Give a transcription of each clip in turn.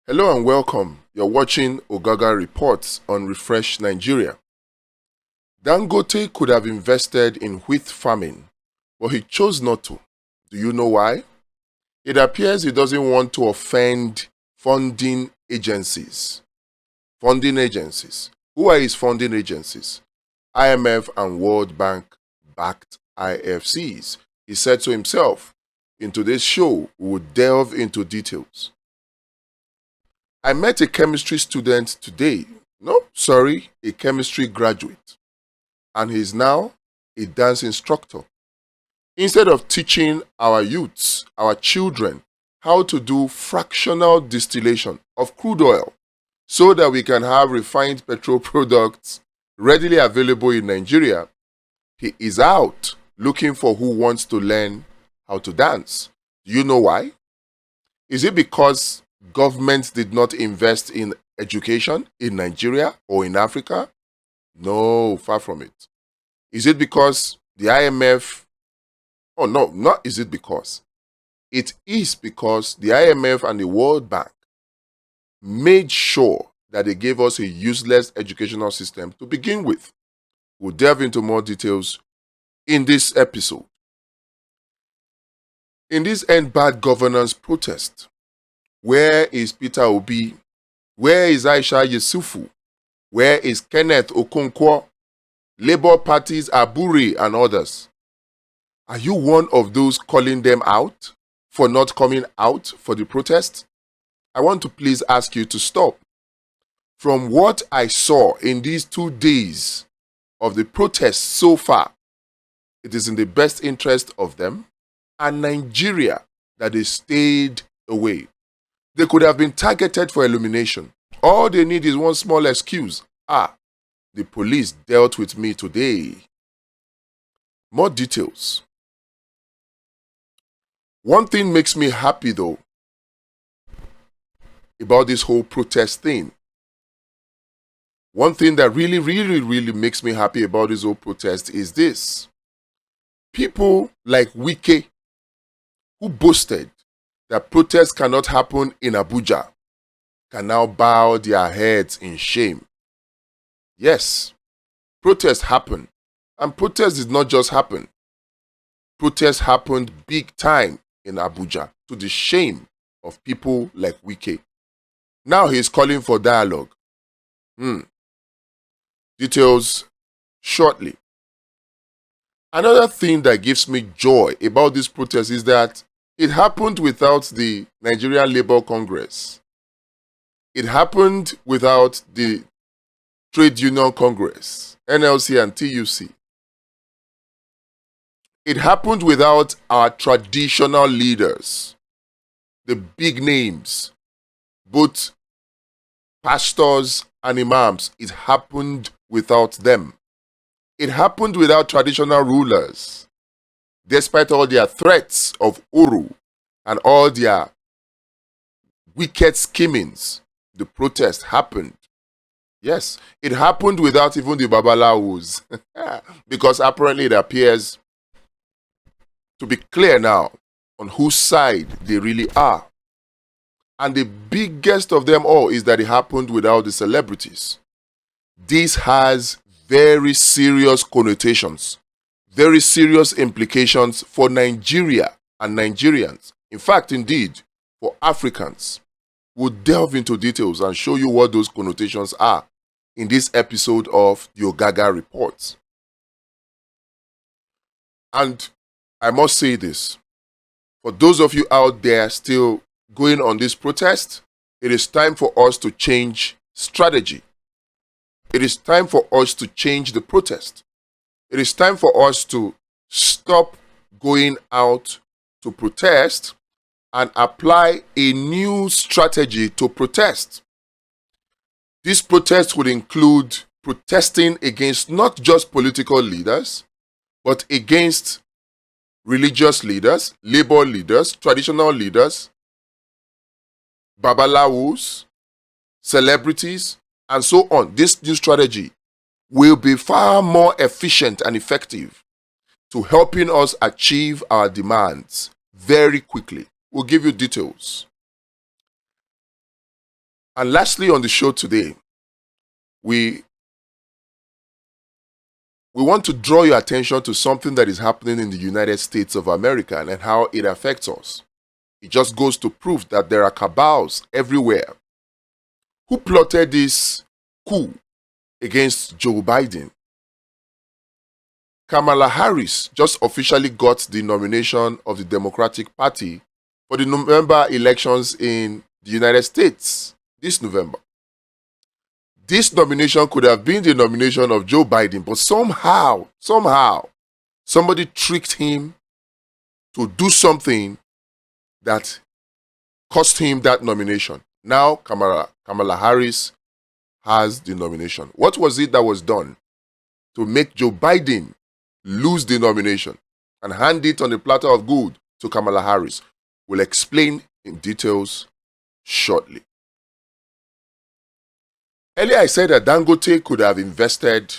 Hello and welcome. You're watching Ogaga Report on Refresh Nigeria. Dangote could have invested in wheat farming, but he chose not to. Do you know why? It appears he doesn't want to offend funding agencies. Funding agencies. Who are his funding agencies? IMF and World Bank backed IFCs. He said to himself, in today's show, we will delve into details. I met a chemistry student today. No, sorry, a chemistry graduate. And he's now a dance instructor. Instead of teaching our youths, our children, how to do fractional distillation of crude oil so that we can have refined petrol products readily available in Nigeria, he is out looking for who wants to learn how to dance. Do you know why? Is it because government did not invest in education in Nigeria or in Africa? No, far from it. Is it because the IMF? Oh no, not is it because. It is because the IMF and the World Bank made sure that they gave us a useless educational system to begin with. We'll delve into more details in this episode. In this End Bad Governance protest, where is Peter Obi? Where is Aisha Yesufu? Where is Kenneth Okonkwo? Labour Party's Aburi and others. Are you one of those calling them out for not coming out for the protest? I want to please ask you to stop. From what I saw in these 2 days of the protest so far, it is in the best interest of them and Nigeria that they stayed away. They could have been targeted for elimination. All they need is one small excuse. The police dealt with me today. More details. One thing makes me happy though about this whole protest thing. One thing that really makes me happy about this whole protest is this. People like Wike, who boasted that protests cannot happen in Abuja, can now bow their heads in shame. Yes, protests happen. And protests did not just happen. Protests happened big time in Abuja to the shame of people like Wike. Now he is calling for dialogue. Details shortly. Another thing that gives me joy about this protest is that it happened without the Nigerian Labour Congress. It happened without the Trade Union Congress, NLC and TUC. It happened without our traditional leaders, the big names, both pastors and imams. It happened without them. It happened without traditional rulers. Despite all their threats of Uru and all their wicked schemings, the protest happened. Yes, it happened without even the Babalawos. Because apparently it appears to be clear now on whose side they really are. And the biggest of them all is that it happened without the celebrities. This has very serious connotations, very serious implications for Nigeria and Nigerians. In fact, indeed, for Africans. We'll delve into details and show you what those connotations are in this episode of the Ogaga Report. And I must say this, for those of you out there still going on this protest, it is time for us to change strategy. It is time for us to change the protest. It is time for us to stop going out to protest and apply a new strategy to protest. This protest would include protesting against not just political leaders, but against religious leaders, labor leaders, traditional leaders, babalawos, celebrities, and so on. This new strategy will be far more efficient and effective to helping us achieve our demands very quickly. We'll give you details. And lastly, on the show today, we want to draw your attention to something that is happening in the United States of America and how it affects us. It just goes to prove that there are cabals everywhere. Who plotted this coup against Joe Biden? Kamala Harris just officially got the nomination of the Democratic Party for the November elections in the United States this November. This nomination could have been the nomination of Joe Biden, but somehow, somebody tricked him to do something that cost him that nomination. Now, Kamala Harris has the nomination. What was it that was done to make Joe Biden lose the nomination and hand it on a platter of gold to Kamala Harris? We'll explain in details shortly. Earlier I said that Dangote could have invested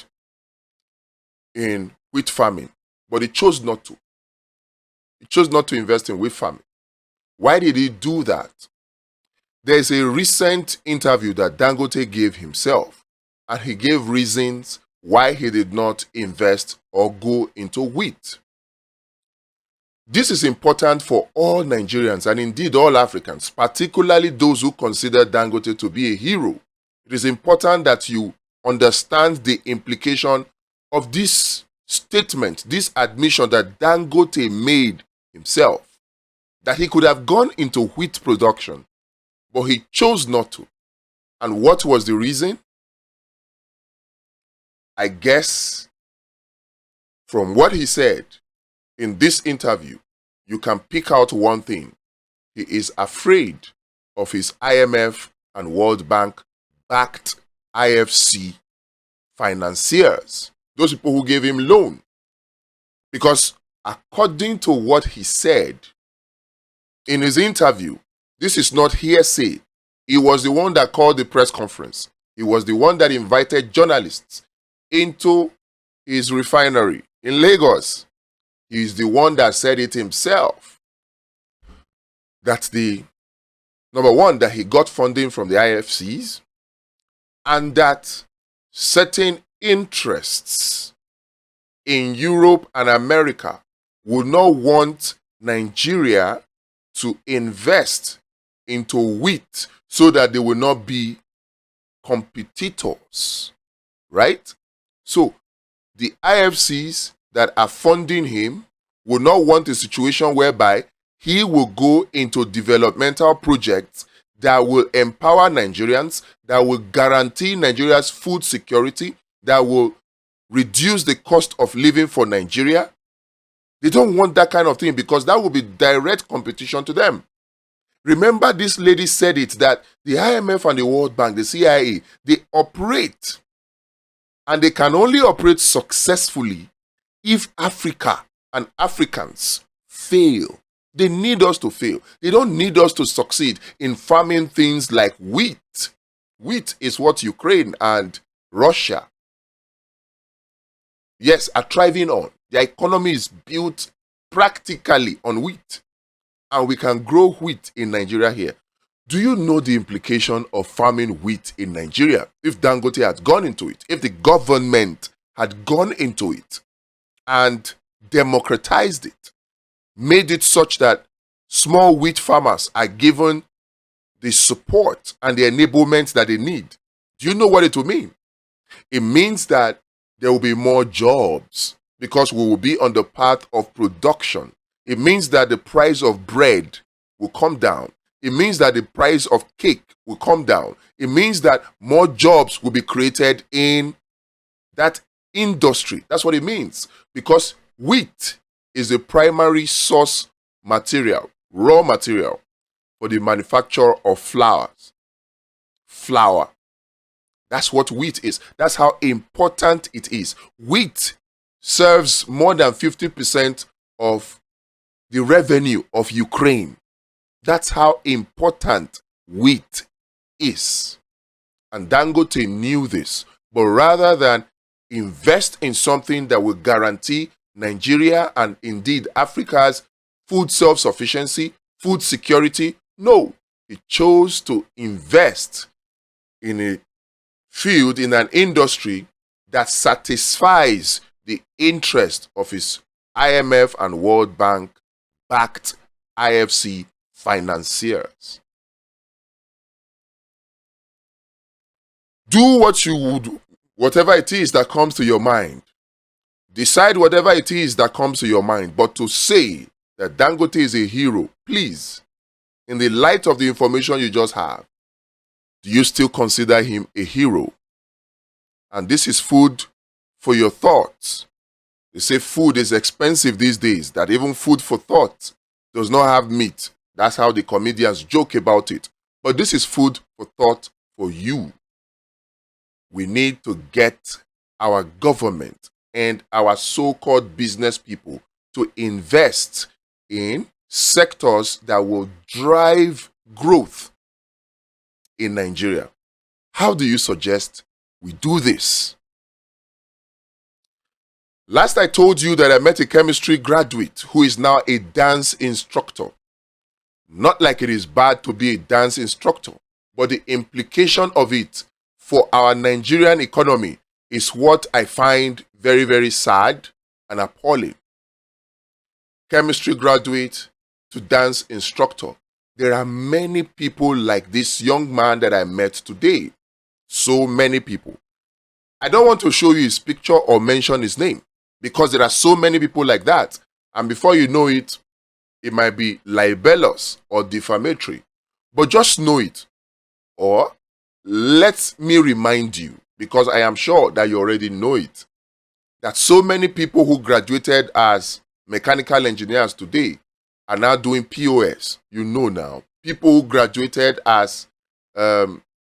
in wheat farming, but he chose not to. He chose not to invest in wheat farming. Why did he do that? There's a recent interview that Dangote gave himself, and he gave reasons why he did not invest or go into wheat. This is important for all Nigerians and indeed all Africans, particularly those who consider Dangote to be a hero. It is important that you understand the implication of this statement, this admission that Dangote made himself, that he could have gone into wheat production, but he chose not to. And what was the reason? I guess from what he said in this interview, you can pick out one thing. He is afraid of his IMF and World Bank backed IFC financiers, those people who gave him loan. Because according to what he said in his interview, this is not hearsay. He was the one that called the press conference. He was the one that invited journalists into his refinery in Lagos. He is the one that said it himself. That's the number one, that he got funding from the IFCs, and that certain interests in Europe and America would not want Nigeria to invest into wheat so that they will not be competitors, right? So the IFCs that are funding him will not want a situation whereby he will go into developmental projects that will empower Nigerians, that will guarantee Nigeria's food security, that will reduce the cost of living for Nigeria. They don't want that kind of thing because that will be direct competition to them. Remember, this lady said it, that the IMF and the World Bank, the CIA, they operate, and they can only operate successfully if Africa and Africans fail. They need us to fail. They don't need us to succeed in farming things like wheat. Wheat is what Ukraine and Russia, yes, are thriving on. Their economy is built practically on wheat. And we can grow wheat in Nigeria here. Do you know the implication of farming wheat in Nigeria? If Dangote had gone into it, if the government had gone into it and democratized it, made it such that small wheat farmers are given the support and the enablement that they need. Do you know what it will mean? It means that there will be more jobs because we will be on the path of production. It means that the price of bread will come down. It means that the price of cake will come down. It means that more jobs will be created in that industry. That's what it means. Because wheat is the primary source material, raw material, for the manufacture of flours. Flour. That's what wheat is. That's how important it is. Wheat serves more than 50% of the revenue of Ukraine. That's how important wheat is. And Dangote knew this. But rather than invest in something that will guarantee Nigeria and indeed Africa's food self-sufficiency, food security, no. He chose to invest in a field, in an industry that satisfies the interest of his IMF and World Bank backed IFC financiers. Do what you would, whatever it is that comes to your mind. Decide whatever it is that comes to your mind. But to say that Dangote is a hero, please, in the light of the information you just have, do you still consider him a hero? And this is food for your thoughts. They say food is expensive these days, that even food for thought does not have meat. That's how the comedians joke about it. But this is food for thought for you. We need to get our government and our so-called business people to invest in sectors that will drive growth in Nigeria. How do you suggest we do this? Last I told you that I met a chemistry graduate who is now a dance instructor. Not like it is bad to be a dance instructor, but the implication of it for our Nigerian economy is what I find very, very sad and appalling. Chemistry graduate to dance instructor. There are many people like this young man that I met today. So many people. I don't want to show you his picture or mention his name because there are so many people like that. And before you know it, it might be libelous or defamatory. But just know it. Or let me remind you, because I am sure that you already know it, that so many people who graduated as mechanical engineers today are now doing POS. You know now. People who graduated as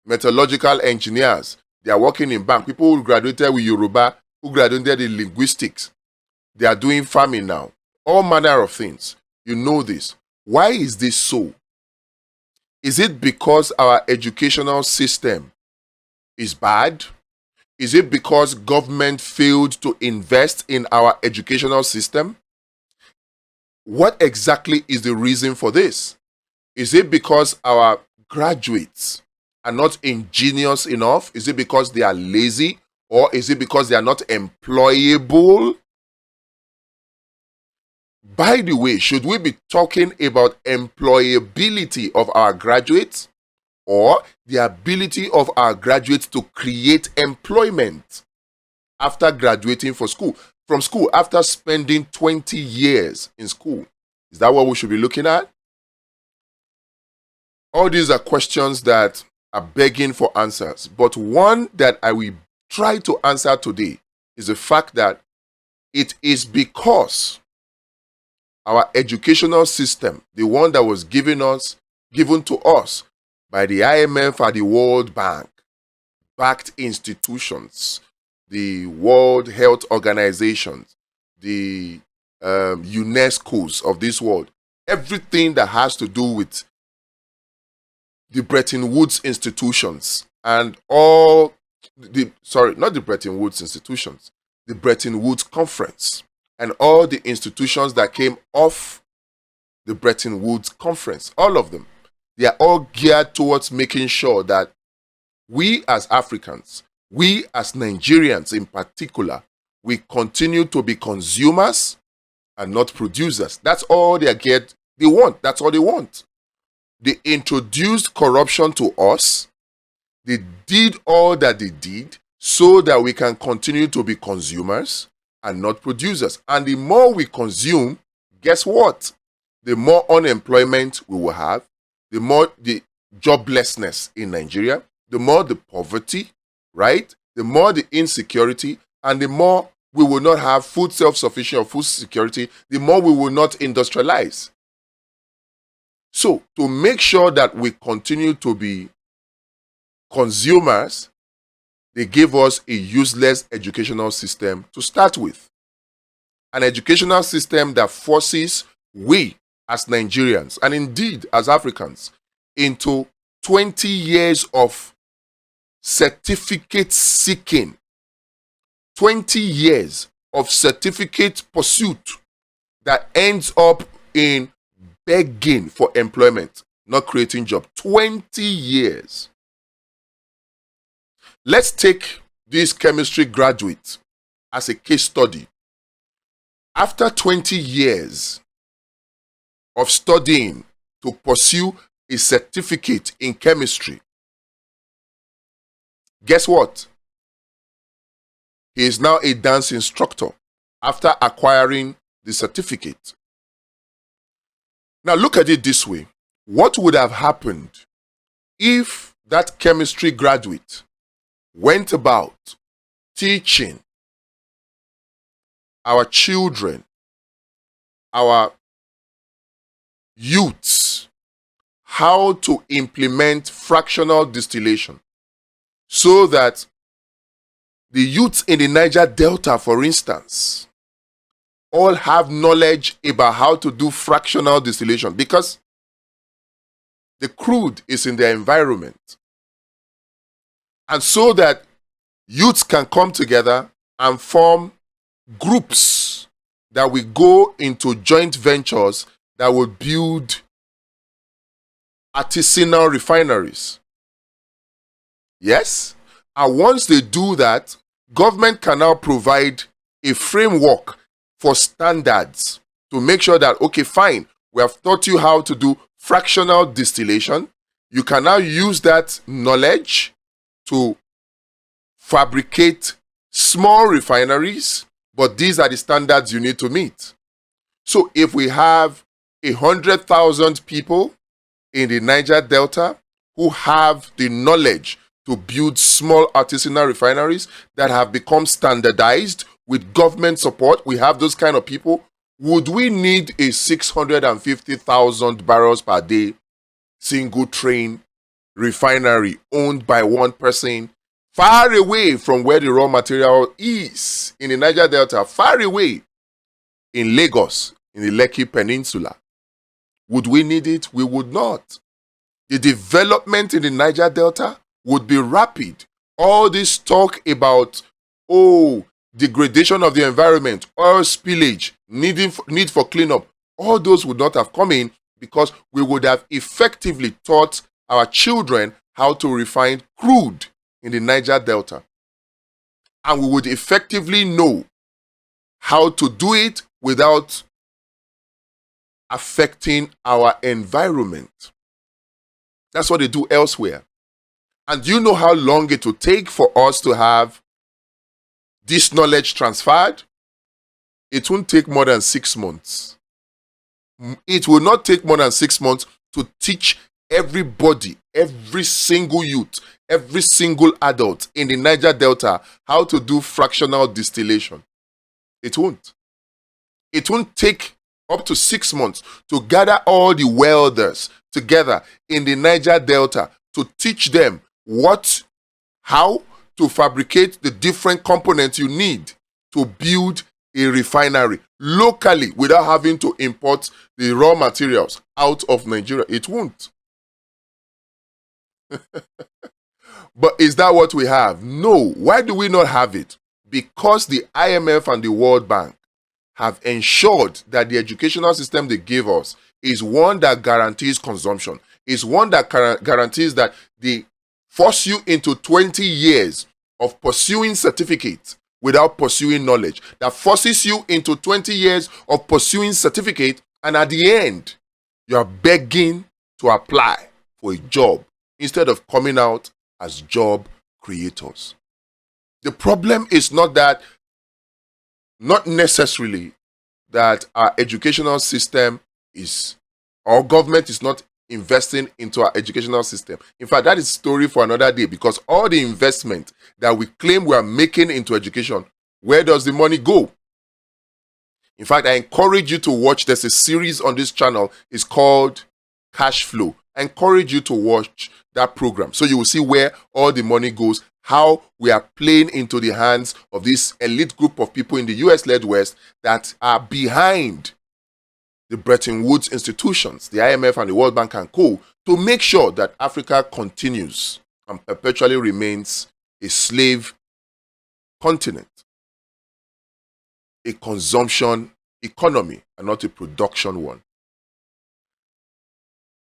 metallurgical engineers, they are working in bank. People who graduated with Yoruba, who graduated in linguistics, they are doing farming now. All manner of things. You know this. Why is this so? Is it because our educational system is bad? Is it because government failed to invest in our educational system? What exactly is the reason for this? Is it because our graduates are not ingenious enough? Is it because they are lazy? Or is it because they are not employable? By the way, should we be talking about employability of our graduates or the ability of our graduates to create employment after graduating from school, after spending 20 years in school? Is that what we should be looking at? All these are questions that are begging for answers. But one that I will try to answer today is the fact that it is because our educational system, the one that was given to us by the IMF and the World Bank, backed institutions, the World Health Organization, the UNESCOs of this world, everything that has to do with the Bretton Woods institutions and all the, not the Bretton Woods institutions, the Bretton Woods Conference and all the institutions that came off the Bretton Woods Conference, all of them, they are all geared towards making sure that we as Africans, we as Nigerians in particular, we continue to be consumers and not producers. That's all they are geared, they want. That's all they want. They introduced corruption to us. They did all that they did so that we can continue to be consumers and not producers. And the more we consume, guess what? The more unemployment we will have, the more the joblessness in Nigeria, the more the poverty, right? The more the insecurity, and the more we will not have food self-sufficient or food security, the more we will not industrialize. So, to make sure that we continue to be consumers, they gave us a useless educational system to start with. An educational system that forces we as Nigerians, and indeed as Africans, into 20 years of certificate seeking, 20 years of certificate pursuit that ends up in begging for employment, not creating jobs. 20 years. Let's take this chemistry graduate as a case study. After 20 years of studying to pursue a certificate in chemistry, guess what? He is now a dance instructor after acquiring the certificate. Now look at it this way. What would have happened if that chemistry graduate went about teaching our children, our youths, how to implement fractional distillation so that the youths in the Niger Delta, for instance, all have knowledge about how to do fractional distillation, because the crude is in their environment. And so that youths can come together and form groups that will go into joint ventures that will build artisanal refineries. Yes? And once they do that, government can now provide a framework for standards to make sure that, okay, fine, we have taught you how to do fractional distillation. You can now use that knowledge to fabricate small refineries, but these are the standards you need to meet. So if we have 100,000 people in the Niger Delta who have the knowledge to build small artisanal refineries that have become standardized with government support, we have those kind of people, would we need a 650,000 barrels per day single train refinery owned by one person far away from where the raw material is in the Niger Delta, far away in Lagos, in the Lekki Peninsula? Would we need it? We would not. The development in the Niger Delta would be rapid. All this talk about, degradation of the environment, oil spillage, need for cleanup, all those would not have come in because we would have effectively taught our children how to refine crude in the Niger Delta. And we would effectively know how to do it without affecting our environment. That's what they do elsewhere. And do you know how long it will take for us to have this knowledge transferred? It won't take more than 6 months. It will not take more than 6 months to teach everybody, every single youth, every single adult in the Niger Delta how to do fractional distillation. It won't. It won't take up to 6 months to gather all the welders together in the Niger Delta to teach them how to fabricate the different components you need to build a refinery locally without having to import the raw materials out of Nigeria. It won't. But is that what we have? No. Why do we not have it? Because the IMF and the World Bank have ensured that the educational system they give us is one that guarantees consumption, is one that guarantees that they force you into 20 years of pursuing certificates without pursuing knowledge, that forces you into 20 years of pursuing certificate, and at the end, you are begging to apply for a job instead of coming out as job creators. The problem is not necessarily that our educational system our government is not investing into our educational system. In fact, that is a story for another day, because all the investment that we claim we are making into education, where does the money go? In fact, I encourage you to watch, there's a series on this channel, it's called Cash Flow. I encourage you to watch that program so you will see where all the money goes, how we are playing into the hands of this elite group of people in the US-led West that are behind the Bretton Woods institutions, the IMF and the World Bank and co, to make sure that Africa continues and perpetually remains a slave continent, a consumption economy and not a production one.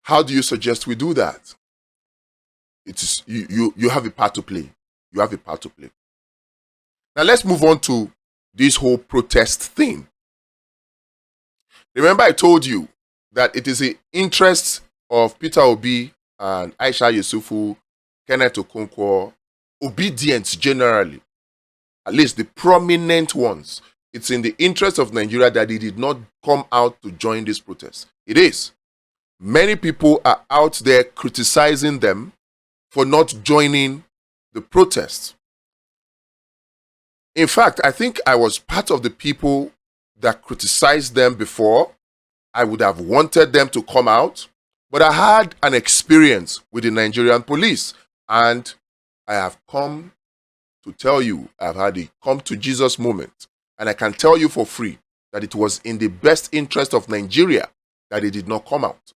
How do you suggest we do that? It is you have a part to play. You have a part to play. Now let's move on to this whole protest thing. Remember I told you that it is the interests of Peter Obi and Aisha Yesufu, Kenneth Okonkwo, obedience generally, at least the prominent ones. It's in the interest of Nigeria that they did not come out to join this protest. It is. Many people are out there criticizing them for not joining the protest. In fact, I think I was part of the people that criticized them before. I would have wanted them to come out, but I had an experience with the Nigerian police, and I have come to tell you, I've had a come to Jesus moment, and I can tell you for free that it was in the best interest of Nigeria that they did not come out,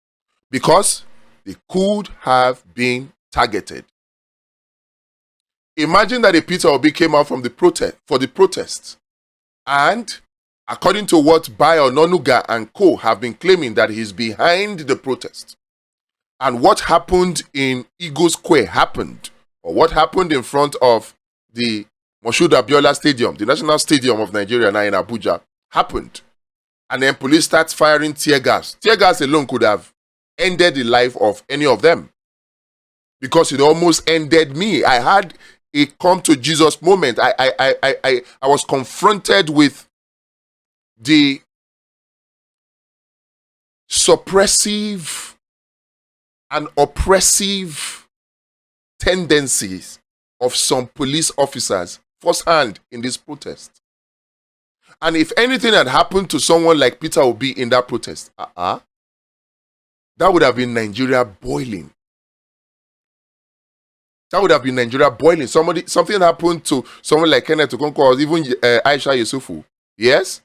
because they could have been targeted. Imagine that a Peter Obi came out for the protest, and according to what Bayo Nonuga and co have been claiming, that he's behind the protest. And what happened in Eagle Square happened, or what happened in front of the Moshood Abiola Stadium, the national stadium of Nigeria now in Abuja, happened. And then police starts firing tear gas. Tear gas alone could have ended the life of any of them, because it almost ended me. I had a come to Jesus moment. I was confronted with the suppressive and oppressive tendencies of some police officers firsthand in this protest. And if anything had happened to someone like Peter Obi in that protest, that would have been Nigeria boiling. That would have been Nigeria boiling. Something happened to someone like Kenneth Okonkwo or even Aisha Yesufu. Yes?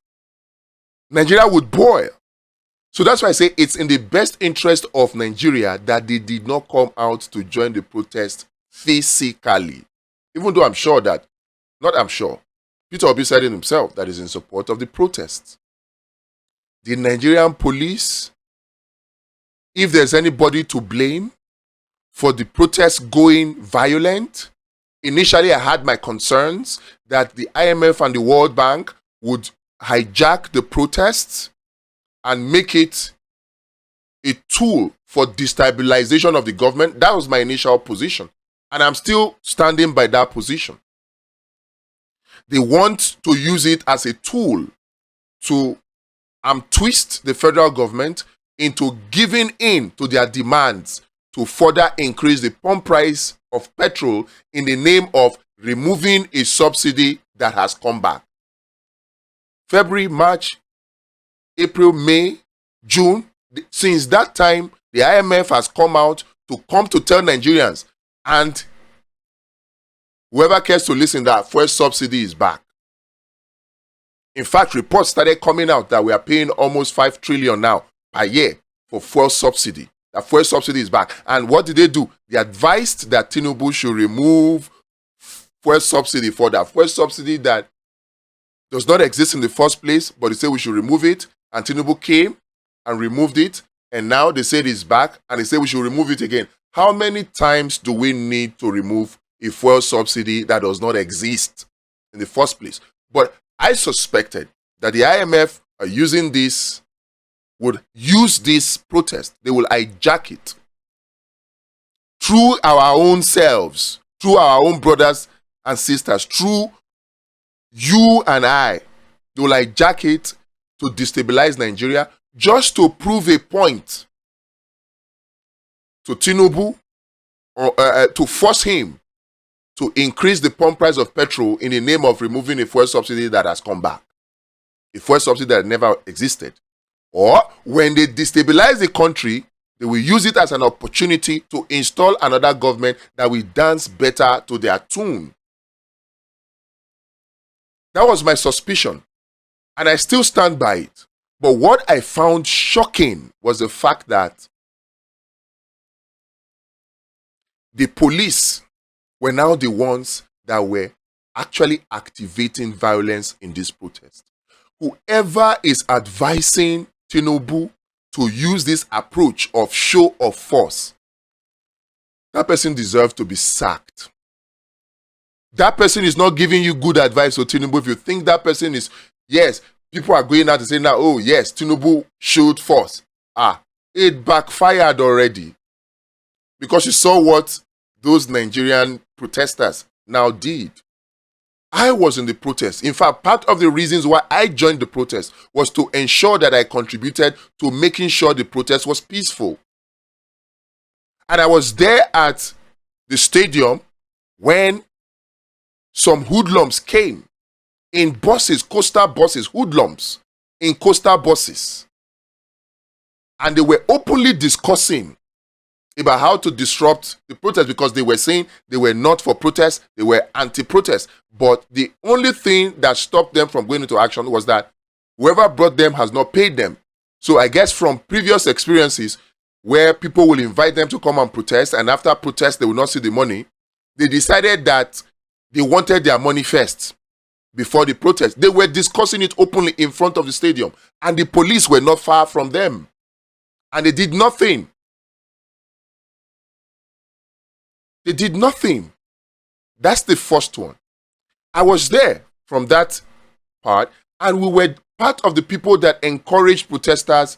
Nigeria would boil. So that's why I say it's in the best interest of Nigeria that they did not come out to join the protest physically. Even though Peter Obi said it himself that is in support of the protests. The Nigerian police, if there's anybody to blame for the protests going violent, initially I had my concerns that the IMF and the World Bank would hijack the protests and make it a tool for destabilization of the government. That was my initial position, and I'm still standing by that position. They want to use it as a tool to twist the federal government into giving in to their demands to further increase the pump price of petrol in the name of removing a subsidy that has come back. February, March, April, May, June, since that time, the IMF has come out to tell Nigerians, and whoever cares to listen, that fuel subsidy is back. In fact, reports started coming out that we are paying almost 5 trillion now per year for fuel subsidy. That fuel subsidy is back. And what did they do? They advised that Tinubu should remove fuel subsidy for that fuel subsidy that does not exist in the first place, but they say we should remove it. And Tinubu came and removed it. And now they said it's back, and they say we should remove it again. How many times do we need to remove a fuel subsidy that does not exist in the first place? But I suspected that the IMF are using this, would use this protest. They will hijack it through our own selves, through our own brothers and sisters, through you and I. They will hijack it to destabilize Nigeria, just to prove a point to Tinubu, or to force him to increase the pump price of petrol in the name of removing a fuel subsidy that has come back, a fuel subsidy that never existed. Or when they destabilize the country, they will use it as an opportunity to install another government that will dance better to their tune. That was my suspicion, and I still stand by it. But what I found shocking was the fact that the police were now the ones that were actually activating violence in this protest. Whoever is advising Tinubu to use this approach of show of force, that person deserves to be sacked. That person is not giving you good advice, so Tinubu, if you think that person is, yes, people are going out to say now, oh yes, Tinubu should force. It backfired already. Because you saw what those Nigerian protesters now did. I was in the protest. In fact, part of the reasons why I joined the protest was to ensure that I contributed to making sure the protest was peaceful. And I was there at the stadium when some hoodlums came in buses, coastal buses, hoodlums in coastal buses. And they were openly discussing about how to disrupt the protest because they were saying they were not for protest, they were anti-protest. But the only thing that stopped them from going into action was that whoever brought them has not paid them. So I guess from previous experiences where people will invite them to come and protest, and after protest they will not see the money, they decided that they wanted their money first before the protest. They were discussing it openly in front of the stadium, and the police were not far from them. And they did nothing. They did nothing. That's the first one. I was there from that part, and we were part of the people that encouraged protesters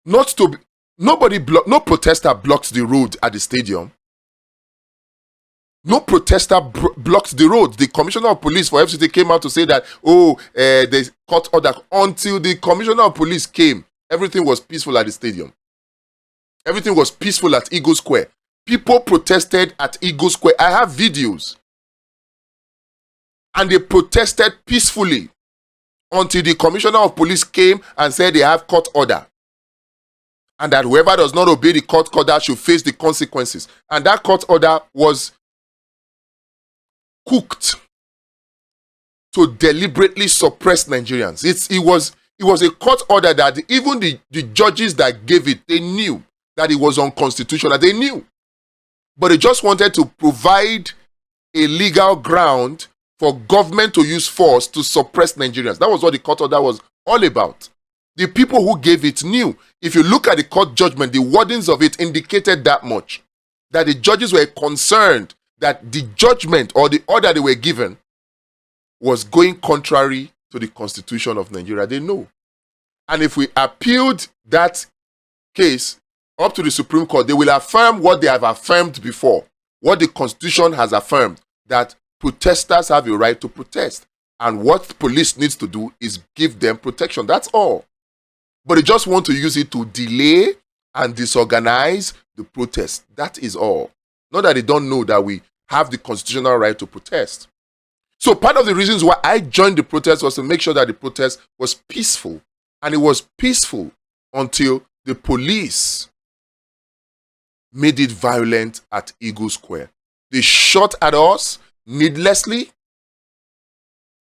not to be, no protester blocked the road at the stadium. No protester blocked the road. The commissioner of police for FCT came out to say that, they cut order. Until the commissioner of police came, everything was peaceful at the stadium. Everything was peaceful at Eagle Square. People protested at Eagle Square. I have videos. And they protested peacefully until the commissioner of police came and said they have court order. And that whoever does not obey the court order should face the consequences. And that court order was cooked to deliberately suppress Nigerians. It was a court order that even the judges that gave it, they knew that it was unconstitutional. They knew. But they just wanted to provide a legal ground for government to use force to suppress Nigerians. That was what the court order was all about. The people who gave it knew. If you look at the court judgment, the wordings of it indicated that much. That the judges were concerned that the judgment or the order they were given was going contrary to the constitution of Nigeria. They know. And if we appealed that case up to the Supreme Court, they will affirm what they have affirmed before, what the constitution has affirmed, that protesters have a right to protest. And what police needs to do is give them protection. That's all. But they just want to use it to delay and disorganize the protest. That is all. Not that they don't know that we have the constitutional right to protest. So part of the reasons why I joined the protest was to make sure that the protest was peaceful. And it was peaceful until the police made it violent at Eagle Square. They shot at us needlessly.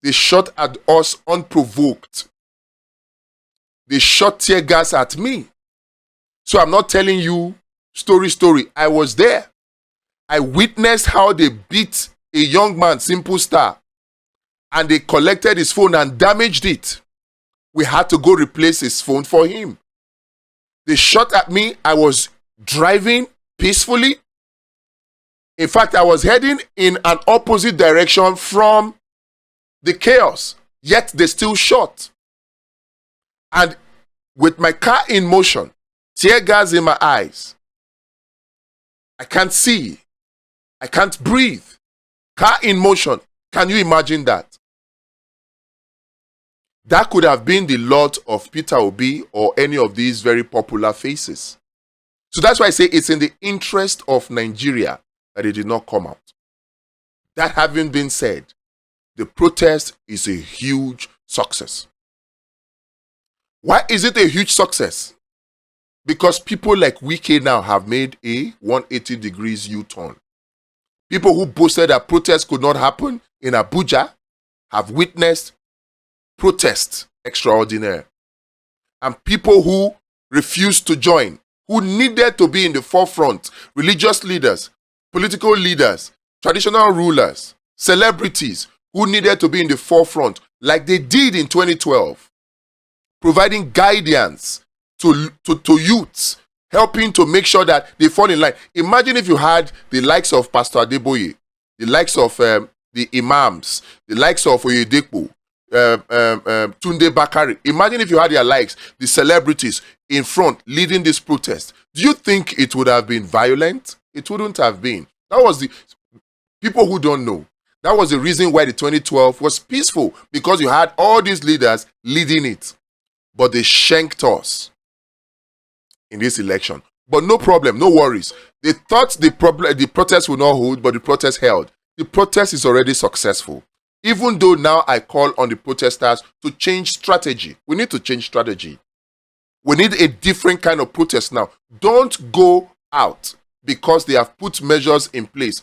They shot at us unprovoked. They shot tear gas at me. So I'm not telling you story. I was there. I witnessed how they beat a young man, Simple Star, and they collected his phone and damaged it. We had to go replace his phone for him. They shot at me. I was driving peacefully. In fact, I was heading in an opposite direction from the chaos, yet they still shot. And with my car in motion, tear gas in my eyes, I can't see, I can't breathe. Car in motion. Can you imagine that? That could have been the lot of Peter Obi or any of these very popular faces. So that's why I say it's in the interest of Nigeria that it did not come out. That having been said, the protest is a huge success. Why is it a huge success? Because people like Wike now have made a 180 degrees U-turn. People who boasted that protests could not happen in Abuja have witnessed protests extraordinary. And people who refused to join, who needed to be in the forefront, religious leaders, political leaders, traditional rulers, celebrities who needed to be in the forefront, like they did in 2012, providing guidance to youths, helping to make sure that they fall in line. Imagine if you had the likes of Pastor Adeboye, the likes of the imams, the likes of Oyedepo, Tunde Bakari. Imagine if you had their likes, the celebrities in front leading this protest. Do you think it would have been violent? It wouldn't have been. That was the people who don't know. That was the reason why the 2012 was peaceful, because you had all these leaders leading it. But they shanked us in this election. But no problem, no worries. They thought the protest would not hold, but the protest held. The protest is already successful. Even though now I call on the protesters to change strategy. We need to change strategy. We need a different kind of protest now. Don't go out because they have put measures in place.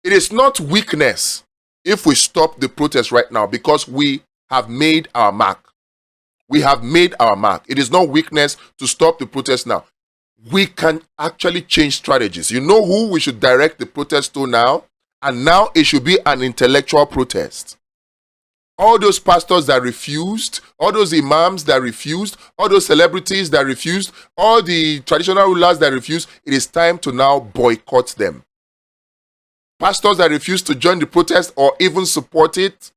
It is not weakness if we stop the protest right now, because we have made our mark. We have made our mark. It is not weakness to stop the protest now. We can actually change strategies. You know who we should direct the protest to now? And now it should be an intellectual protest. All those pastors that refused, all those imams that refused, all those celebrities that refused, all the traditional rulers that refused, it is time to now boycott them. Pastors that refuse to join the protest or even support it,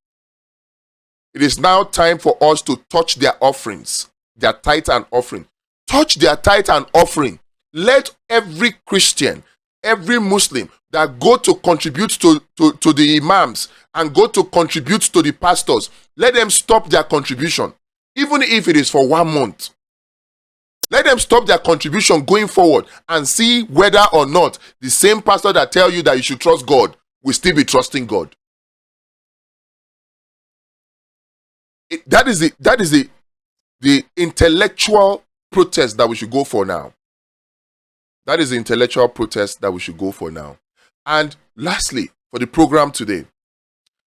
it is now time for us to touch their offerings, their tithe and offering. Touch their tithe and offering. Let every Christian, every Muslim that go to contribute to the imams and go to contribute to the pastors, let them stop their contribution, even if it is for 1 month. Let them stop their contribution going forward and see whether or not the same pastor that tell you that you should trust God will still be trusting God. That is the intellectual protest that we should go for now. That is the intellectual protest that we should go for now. And lastly, for the program today,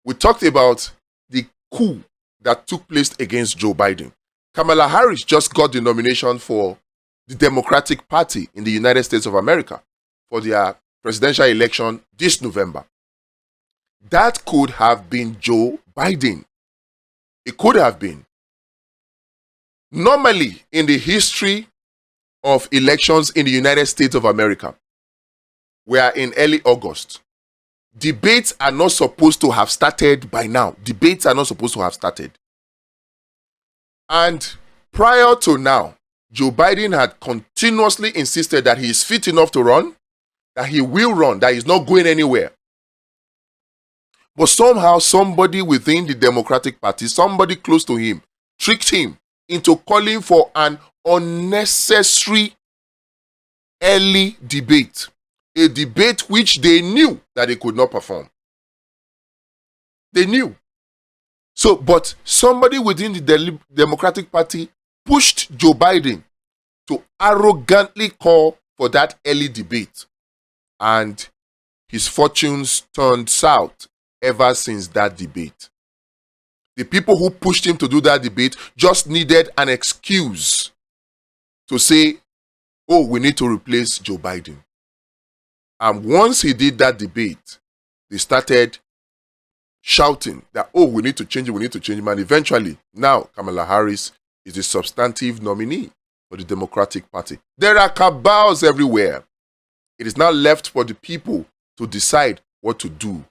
we talked about the coup that took place against Joe Biden. Kamala Harris just got the nomination for the Democratic Party in the United States of America for their presidential election this November. That could have been Joe Biden. It could have been. Normally, in the history of elections in the United States of America, we are in early August. Debates are not supposed to have started by now. Debates are not supposed to have started. And prior to now, Joe Biden had continuously insisted that he is fit enough to run, that he will run, that he's not going anywhere. But somehow somebody within the Democratic Party, somebody close to him, tricked him into calling for an unnecessary early debate. A debate which they knew that they could not perform. They knew. So, but somebody within the Democratic Party pushed Joe Biden to arrogantly call for that early debate. And his fortunes turned south ever since that debate. The people who pushed him to do that debate just needed an excuse to say, oh, we need to replace Joe Biden. And once he did that debate, they started shouting that, oh, we need to change it, we need to change it. And eventually, now Kamala Harris is the substantive nominee for the Democratic Party. There are cabals everywhere. It is now left for the people to decide what to do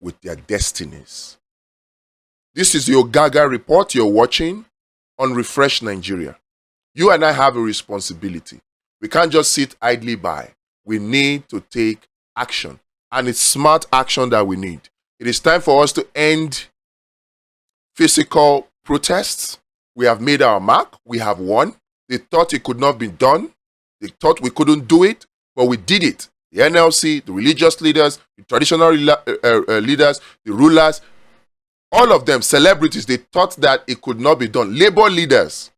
with their destinies. This is the Ogaga Report you're watching on Refresh Nigeria. You and I have a responsibility. We can't just sit idly by. We need to take action. And it's smart action that we need. It is time for us to end physical protests. We have made our mark. We have won. They thought it could not be done. They thought we couldn't do it, but we did it. The NLC, the religious leaders, the traditional leaders, the rulers, all of them, celebrities, they thought that it could not be done. Labor leaders,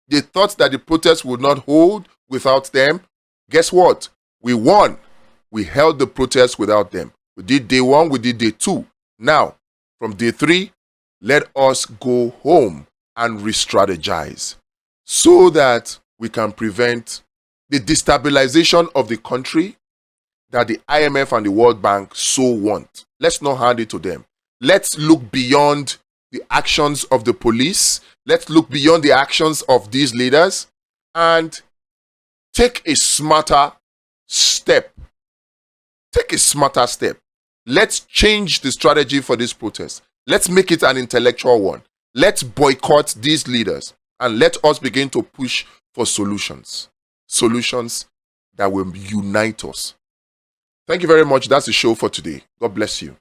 they thought that the protest would not hold without them. Guess what? We won. We held the protest without them. We did day 1, we did day 2. Now, from day 3, let us go home and re-strategize so that we can prevent the destabilization of the country that the IMF and the World Bank so want. Let's not hand it to them. Let's look beyond the actions of the police. Let's look beyond the actions of these leaders and take a smarter step. Take a smarter step. Let's change the strategy for this protest. Let's make it an intellectual one. Let's boycott these leaders and let us begin to push for solutions. Solutions that will unite us. Thank you very much. That's the show for today. God bless you.